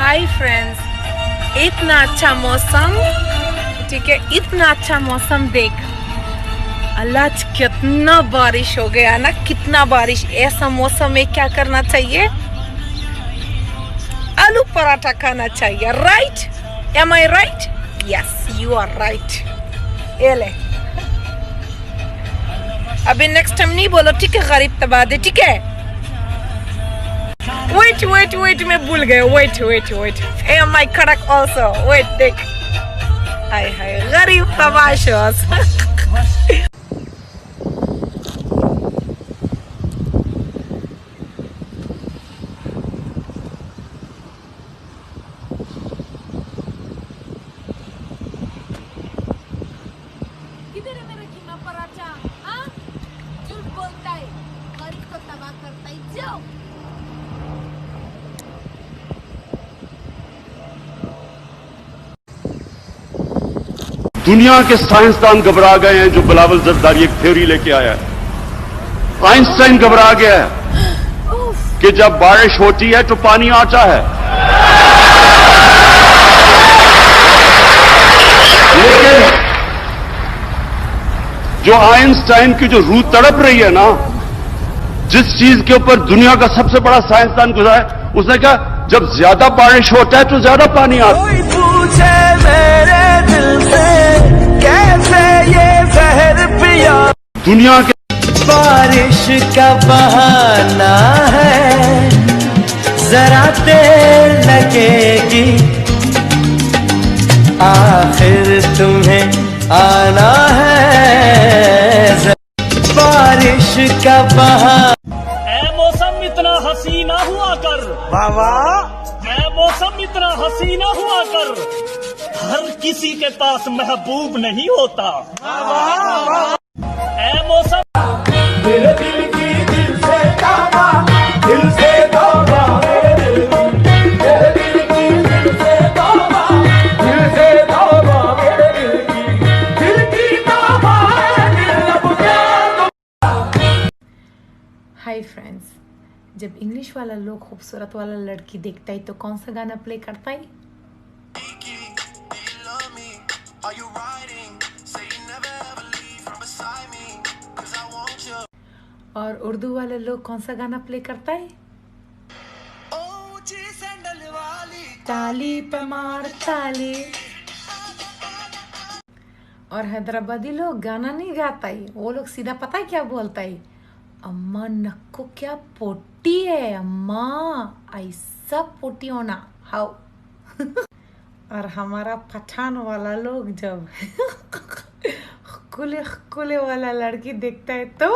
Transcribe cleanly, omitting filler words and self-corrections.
Hi friends, इतना अच्छा मौसम, ठीक है, इतना अच्छा मौसम देख अल्लाह कितना बारिश हो गया ना, कितना बारिश। ऐसा मौसम में क्या करना चाहिए? आलू पराठा खाना चाहिए, right? Am I right? Yes, you are right. ये ले, अभी नेक्स्ट टाइम नहीं बोलो, ठीक है? गरीब तबादे, ठीक है? वेट मैं भूल गया। वेट एम आई कड़क ऑल्सो। वेट देख, हाय हाय गरीब तमाशोस। किधर है मेरा कीमा पराठा? हाँ, झूठ बोलता है, गरीब को तबाह करता है। जाओ। दुनिया के साइंसदान घबरा गए हैं जो बिलावल जरदारी एक थ्योरी लेके आया है। आइंस्टाइन घबरा गया है कि जब बारिश होती है तो पानी आता है, लेकिन जो आइंस्टाइन की जो रूह तड़प रही है ना, जिस चीज के ऊपर दुनिया का सबसे बड़ा साइंसदान गुजरा है, उसने कहा जब ज्यादा बारिश होता है तो ज्यादा पानी आता है। पूछे मेरे दिल से कैसे ये जहर पिया, दुनिया के बारिश का बहाना है, जरा देर लगेगी, आखिर तुम्हें आना है, बारिश का बहाना। ऐ मौसम इतना हसीना हुआ कर, बाबा ऐ मौसम इतना हसीना हुआ कर, हर किसी के पास महबूब नहीं होता। ऐ मौसम मेरे दिल की दिल से तौबा, दिल से तौबा, मेरे दिल की दिल से तौबा, दिल से तौबा, मेरे दिल की तौबा, दिल अब क्या। हाय फ्रेंड्स, जब इंग्लिश वाला लोग खूबसूरत वाला लड़की देखता है तो कौन सा गाना प्ले करता है? और उर्दू वाले लोग कौन सा गाना प्ले करता है? ताली पे मार ताली। और हैदराबादी लोग गाना नहीं गाता है, वो लोग सीधा पता है क्या बोलता है? अम्मा नक्को क्या पोटी है अम्मा, ऐसा पोटी होना हाउ। और हमारा पठान वाला लोग जब खुले खुले वाला लड़की देखता है तो